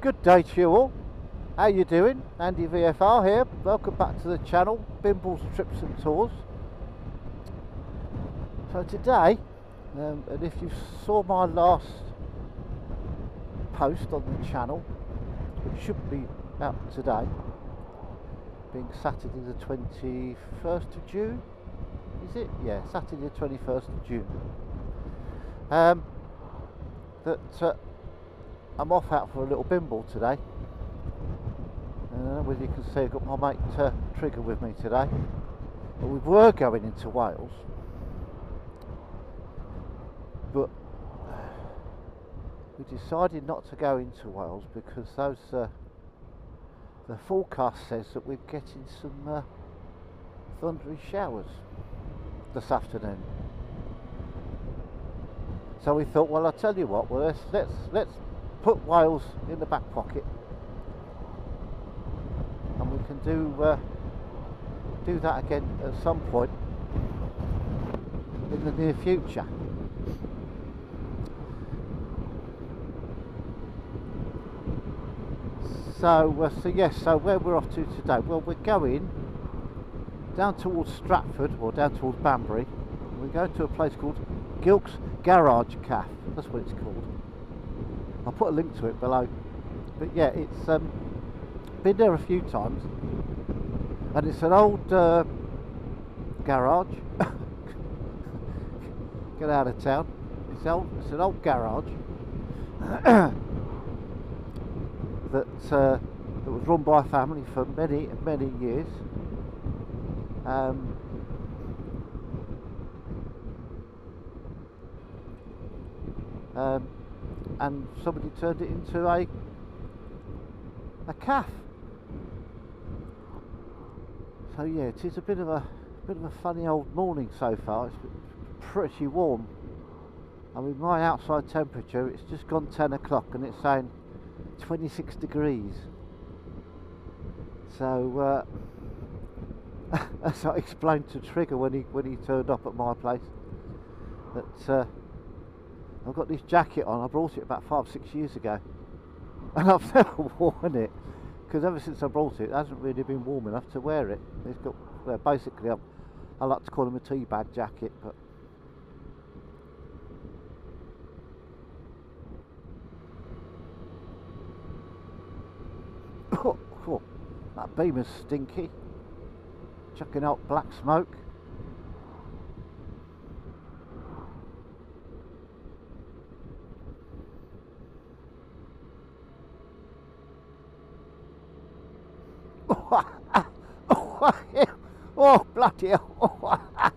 Good day to you all. How you doing? Andy VFR here. Welcome back to the channel, Bimbles, Trips and Tours. So today, and if you saw my last post on the channel, which should be out today, being Saturday the 21st of June, is it? Yeah, Saturday the 21st of June. I'm off out for a little bimble today. Whether you can see, I've got my mate Trigger with me today. But we were going into Wales, but we decided not to go into Wales because the forecast says that we're getting some thundery showers this afternoon. So we thought, well, I'll tell you what, well, let's put Wales in the back pocket, and we can do that again at some point in the near future. So yes, so where we're off to today? Well, we're going down towards Stratford, or down towards Banbury. We're going to a place called Gilks Garage Cafe. That's what it's called. I'll put a link to it below. But yeah, it's been there a few times, and it's an old garage. Get out of town. It's an old garage that was run by a family for many years. And somebody turned it into a cafe. So yeah, it is a bit of a funny old morning so far. It's pretty warm. I mean, my outside temperature, it's just gone 10 o'clock and it's saying 26 degrees. So as I explained to Trigger when he turned up at my place, that I've got this jacket on. I brought it about 5-6 years ago, and I've never worn it because ever since I brought it, it hasn't really been warm enough to wear it. It's got, well, basically, I like to call them a tea bag jacket, but oh, that beamer's stinky, chucking out black smoke. Oh, bloody hell. I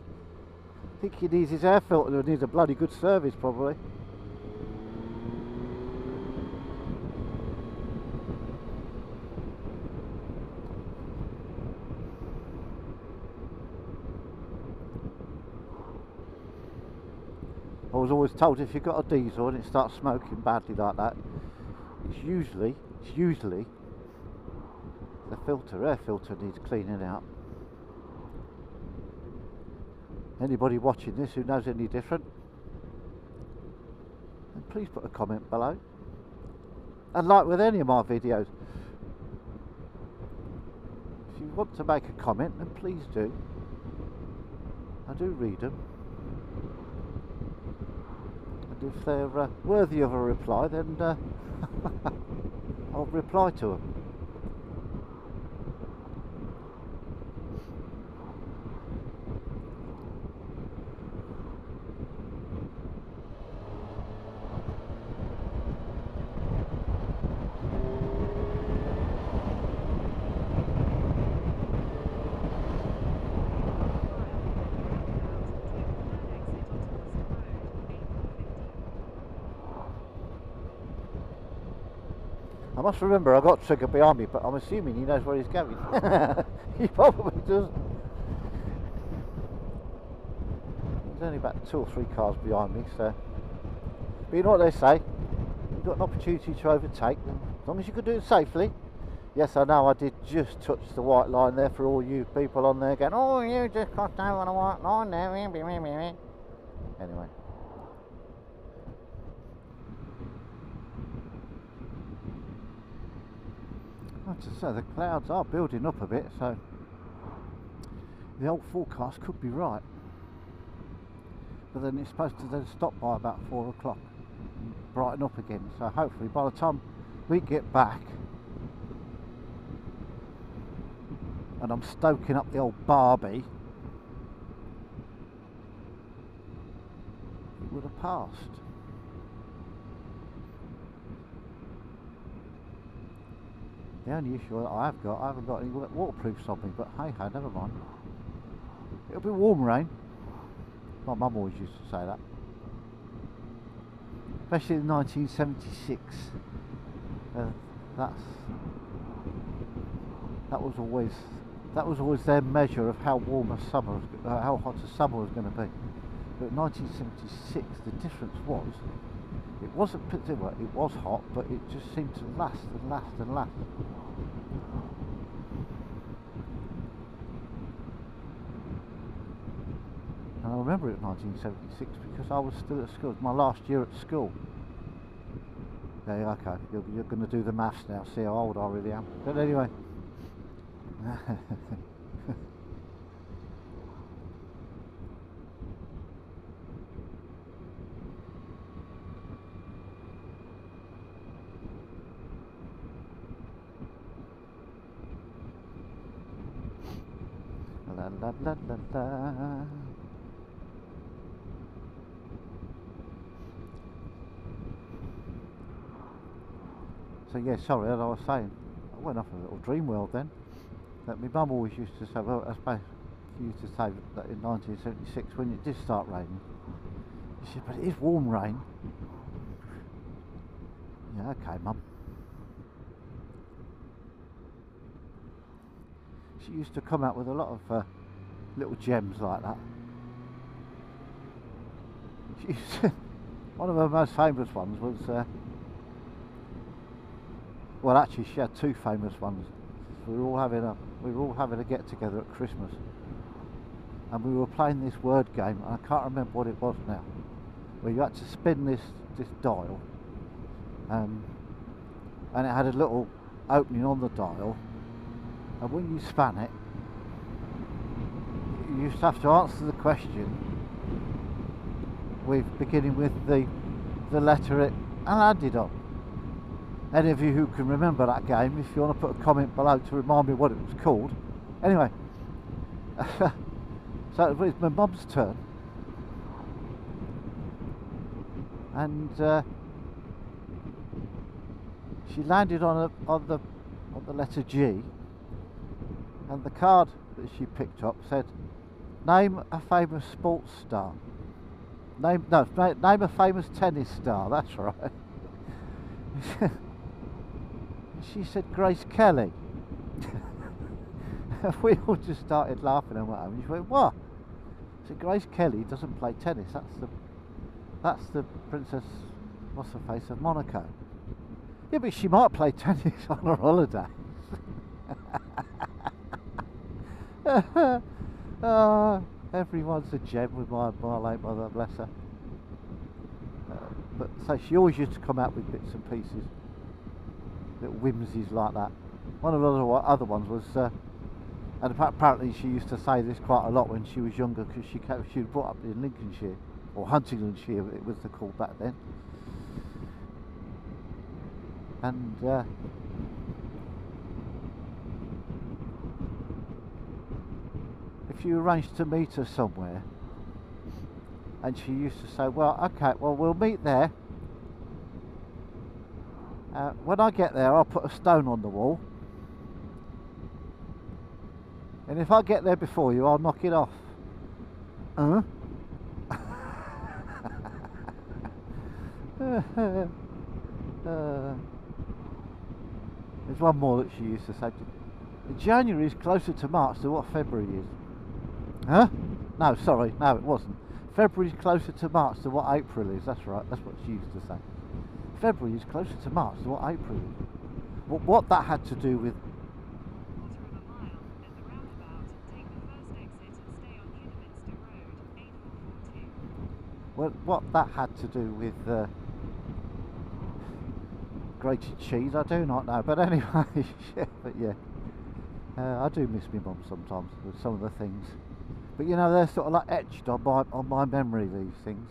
think he needs his air filter and needs a bloody good service, probably. I was always told if you've got a diesel and it starts smoking badly like that, it's usually the air filter needs cleaning out. Anybody watching this who knows any different, then please put a comment below. And like with any of my videos, if you want to make a comment, then please do. I do read them, and if they're worthy of a reply, then I'll reply to them. I must remember I got Trigger behind me, but I'm assuming he knows where he's going. He probably doesn't. There's only about 2 or 3 cars behind me, so. But you know what they say, you've got an opportunity to overtake them, as long as you can do it safely. Yes, I know I did just touch the white line there for all you people on there going, oh, you just crossed over the white line there. Anyway. I have to say, the clouds are building up a bit, so the old forecast could be right. But then it's supposed to then stop by about 4 o'clock and brighten up again. So hopefully by the time we get back, and I'm stoking up the old Barbie, it would have passed. The only issue that I haven't got any waterproofs on me, but hey ho, never mind. It'll be warm rain. My mum always used to say that. Especially in 1976. That was always their measure of how warm a summer, how hot a summer was going to be. But in 1976, the difference was, it wasn't particular. It was hot, but it just seemed to last and last and last. And I remember it in 1976 because I was still at school. It was my last year at school. Yeah, okay, you're going to do the maths now, see how old I really am. But anyway. La la la la la. So yeah, sorry, as I was saying, I went off a little dream world then. That my mum always used to say, well, I suppose she used to say that in 1976 when it did start raining, she said, but it is warm rain. Yeah, okay, mum. She used to come out with a lot of little gems like that. She used to, one of her most famous ones was, well, actually, she had two famous ones. We were all having a get together at Christmas, and we were playing this word game. And I can't remember what it was now. Where you had to spin this dial, and it had a little opening on the dial. And when you span it, you used to have to answer the question beginning with the letter it landed on. Any of you who can remember that game, if you want to put a comment below to remind me what it was called. Anyway, so it was my mum's turn, and she landed on the letter G, and the card that she picked up said, "Name a famous sports star." Name a famous tennis star. That's right. She said Grace Kelly. We all just started laughing and went home. And she went, "What?" I said, "Grace Kelly doesn't play tennis. That's the Princess, what's her face, of Monaco." "Yeah, but she might play tennis on her holidays." Everyone's a gem with my late mother, bless her. But so she always used to come out with bits and pieces, little whimsies like that. One of the other ones was, and apparently she used to say this quite a lot when she was younger, because she was brought up in Lincolnshire, or Huntingdonshire it was called back then. And if you arranged to meet her somewhere, and she used to say, "Well, okay, well, we'll meet there. When I get there, I'll put a stone on the wall. And if I get there before you, I'll knock it off." There's one more that she used to say. January is closer to March than what February is. Huh? No, sorry, no, it wasn't. February is closer to March than what April is. That's right, that's what she used to say. February is closer to March than what April is. What that had to do with... Well, what that had to do with grated cheese. I do not know, but anyway, yeah, but yeah, I do miss my mum sometimes with some of the things. But you know, they're sort of like etched on my memory. These things.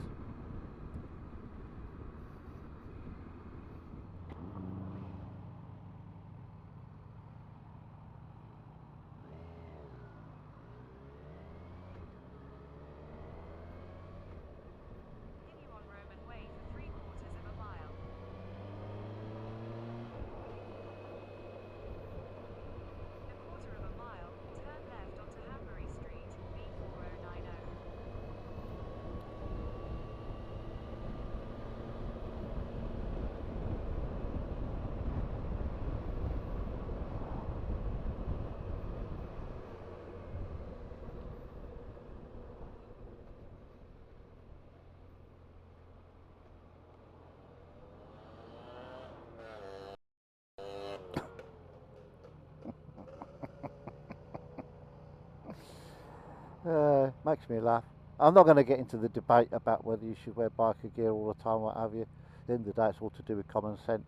Makes me laugh. I'm not going to get into the debate about whether you should wear biker gear all the time, what have you. At the end of the day, it's all to do with common sense.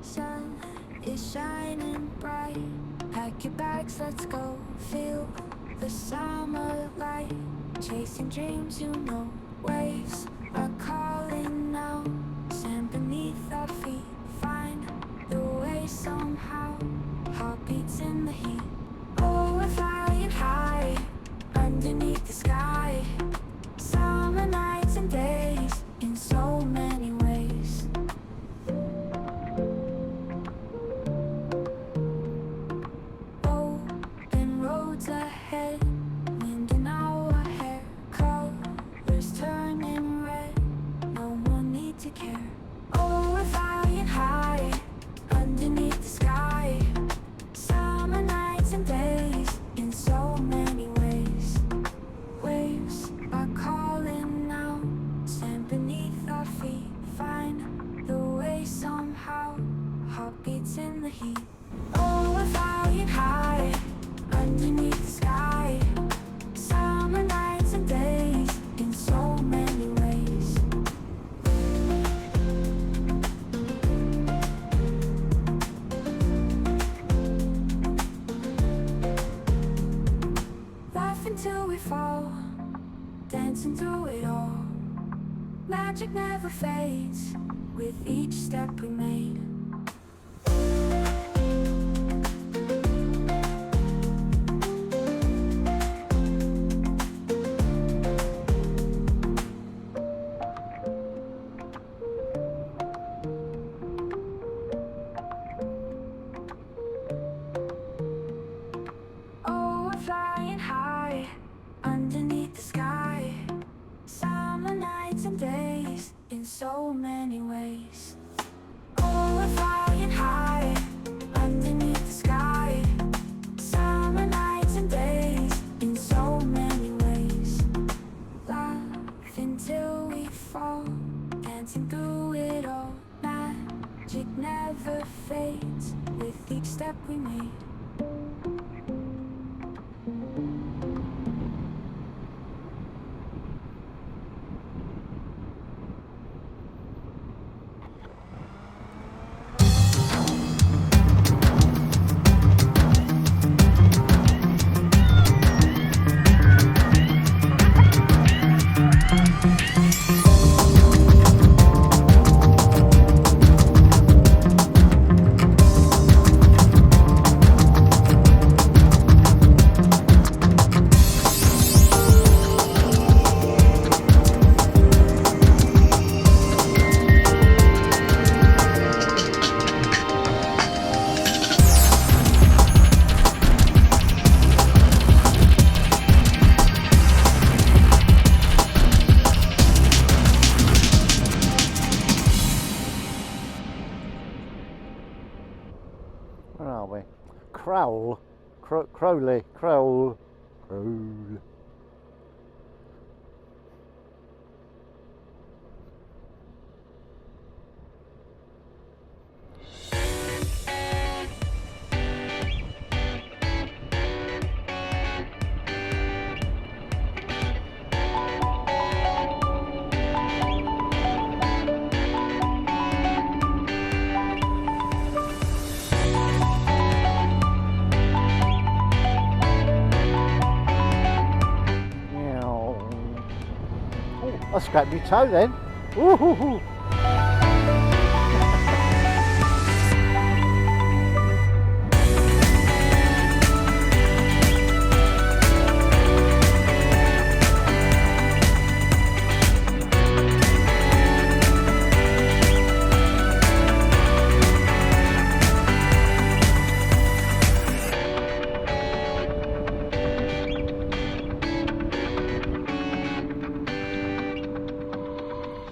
Sun is shining bright. Pack your bags, let's go. Feel the summer light. Chasing dreams, you know. Waves are calling now. Sand beneath our feet. Find the way somehow. Heartbeats in the heat. Oh, we're flying high underneath the sky. Summer nights and days in so many ways. Open roads ahead, wind in our hair, colors turning red. No one need to care. Oh, we're flying high underneath the sky. Summer nights and days in so many ways. Waves are calling now, sand beneath our feet. Find the way somehow, heartbeats in the heat. Oh, we're flying high underneath the sky. Summer nights and days in so many ways. Laughing till we fall, dancing through it all. Magic never fades with each step we made. Oh, we're flying high underneath the sky. Summer nights and days in so many ways. Oh, we're flying high underneath the sky. Summer nights and days in so many ways. Laughing till we fall, dancing through it all. Magic never fades with each step we made. Where are we? Crowley. Crowley. I scraped my toe then. Woo-hoo-hoo.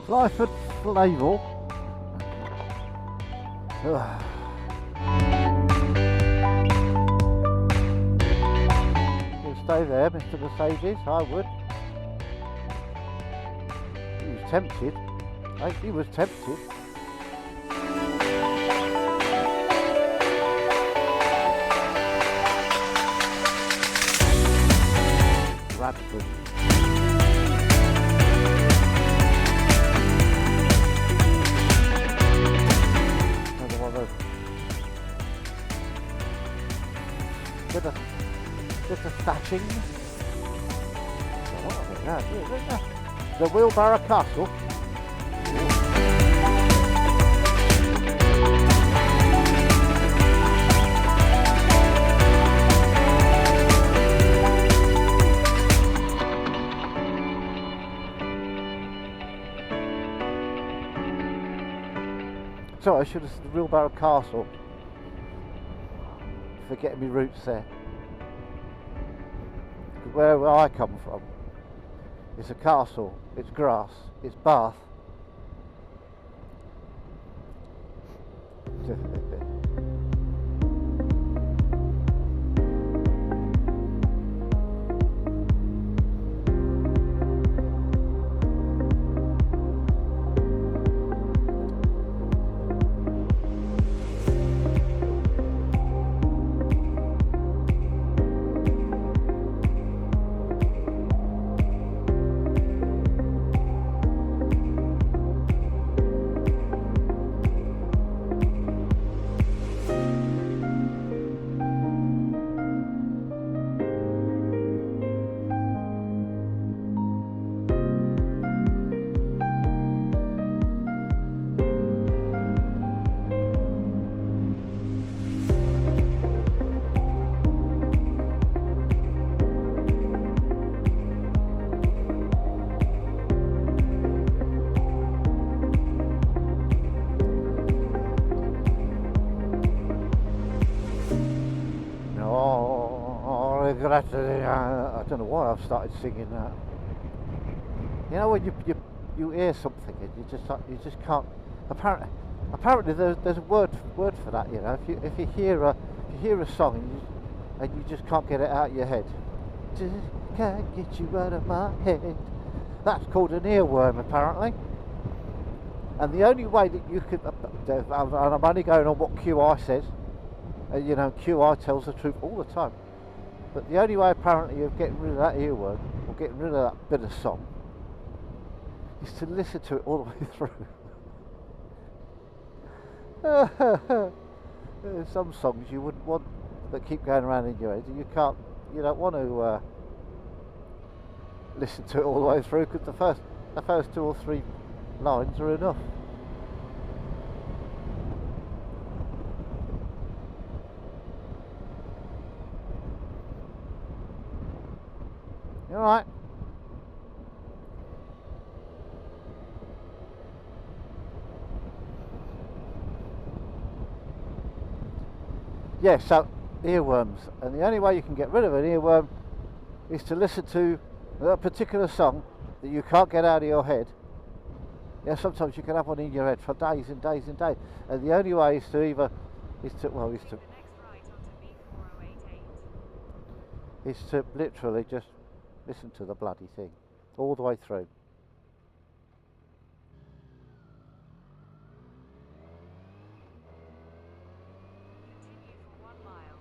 Fly for Flavel. You'll stay there, Mr. Mercedes, I would. He was tempted. He was tempted. Radford. Bit of thatching. What are they? The Wheelbarrow Castle. Sorry, I should have said the Wheelbarrow Castle. Forgetting my roots there. Where I come from, it's a castle, it's grass, it's Bath. I don't know why I've started singing that. You know when you hear something and you just can't. Apparently there's a word for that. You know, if you hear a song and you just can't get it out of your head, just can't get you out of my head. That's called an earworm apparently. And the only way that you could, and I'm only going on what QI says. You know, QI tells the truth all the time. But the only way apparently of getting rid of that earworm, or getting rid of that bit of song, is to listen to it all the way through. There's some songs you wouldn't want that keep going around in your head, and you don't want to listen to it all the way through, because the first 2 or 3 lines are enough. You alright? Yeah, so earworms, and the only way you can get rid of an earworm is to listen to a particular song that you can't get out of your head. Yeah, sometimes you can have one in your head for days and days and days, and the only way is to literally just listen to the bloody thing all the way through. Continue for 1 mile.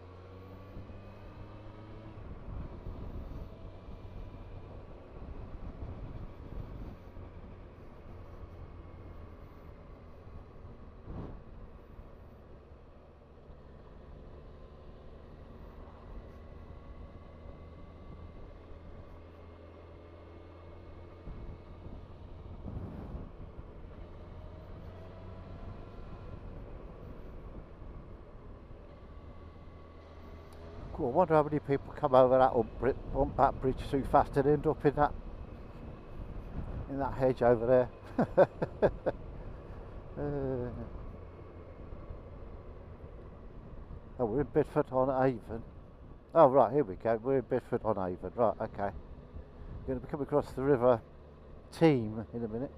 Cool, I wonder how many people come over that bump that bridge too fast and end up in that hedge over there. Oh, we're in Bedford on Avon. Oh right, here we go. We're in Bedford on Avon. Right, okay. We're going to come across the River Team in a minute.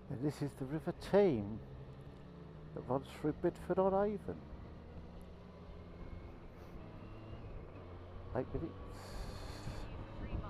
And this is the River Team that runs through Bedford on Avon. 8 minutes. 3 miles.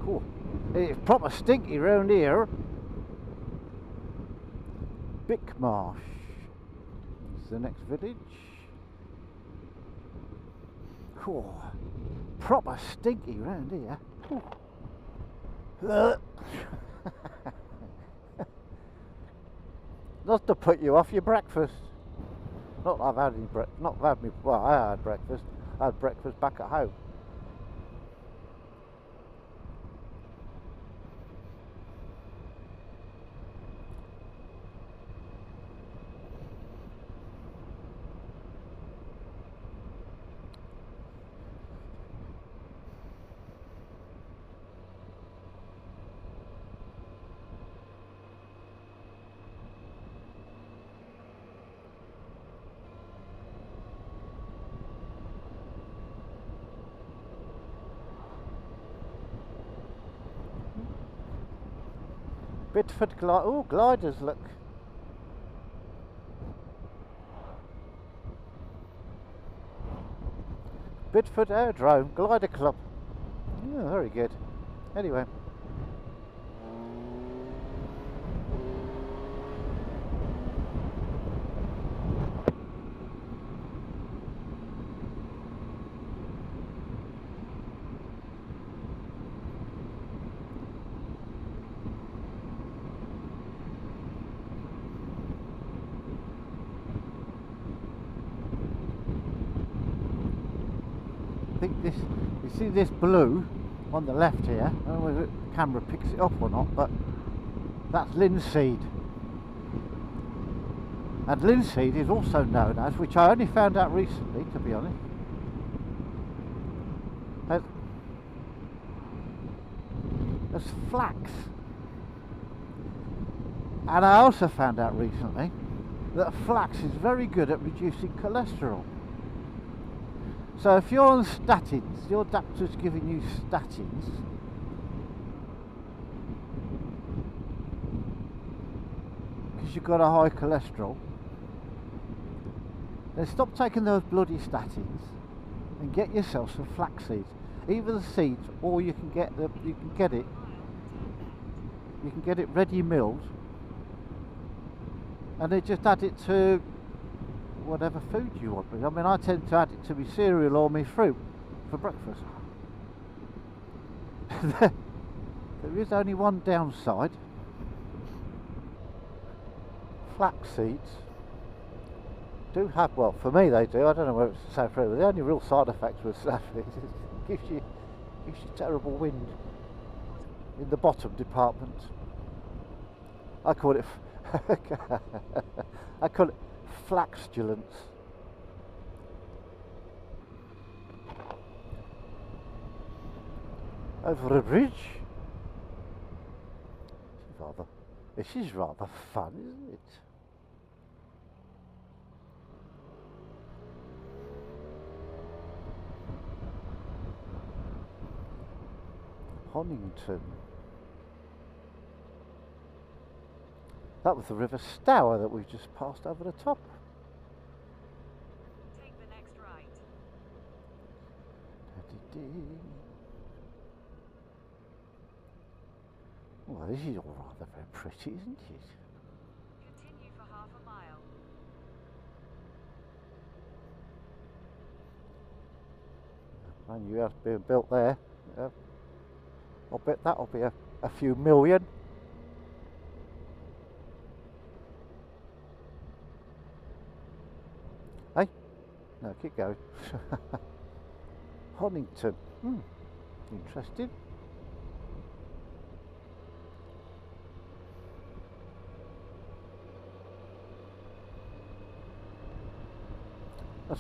Cool. It's proper stinky round here. Bickmarsh is the next village. Cool. Proper stinky round here. Not to put you off your breakfast. Not that I've had any well, I had breakfast. I had breakfast back at home. Bedford gliders, look. Bedford Aerodrome Glider Club. Yeah, very good. Anyway. I think this, you see this blue on the left here, I don't know whether the camera picks it up or not, but that's linseed. And linseed is also known as, which I only found out recently to be honest, as flax. And I also found out recently that flax is very good at reducing cholesterol. So if you're on statins, your doctor's giving you statins, because you've got a high cholesterol, then stop taking those bloody statins and get yourself some flax seeds. Either the seeds, or you can get it ready milled, and they just add it to whatever food you want. I mean, I tend to add it to my cereal or my fruit for breakfast. There is only one downside. Flax seeds do have, well, for me they do, I don't know whether it's the same for everyone, the only real side effects with flax seeds is it gives you terrible wind in the bottom department. I call it flaxulence. over a bridge. This is rather fun, isn't it? Honington. That was the River Stour that we've just passed over the top. Take the next right. Well, this is all rather very pretty, isn't it? Continue for half a mile. Brand new house being built there. I'll bet that'll be a few million. Hey? No, keep going. Honington. Interesting.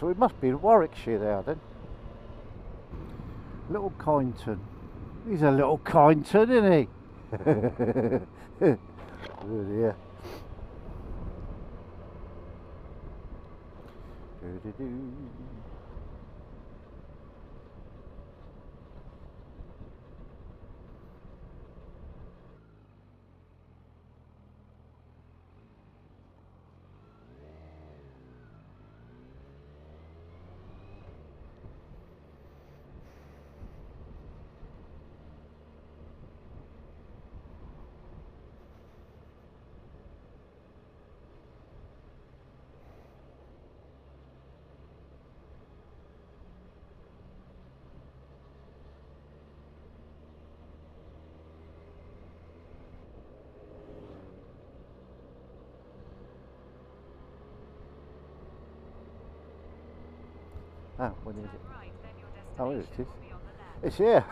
So it must be in Warwickshire there then. Little Kineton. He's a little Kineton, isn't he? Oh dear. Do-do-do. Ah, when is Turn it? right, then your Oh, here destination it is. will be on the left. It's here.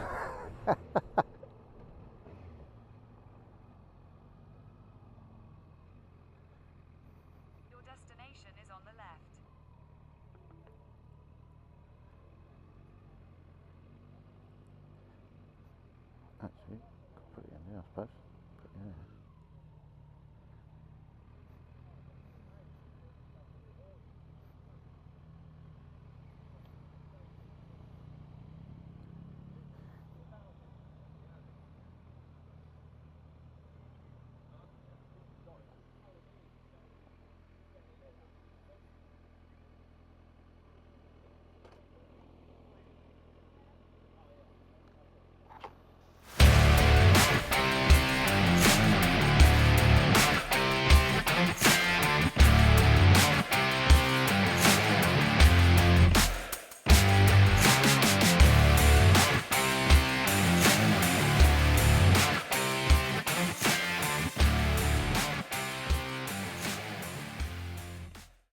Your destination is on the left. Actually, could put it in there, I suppose.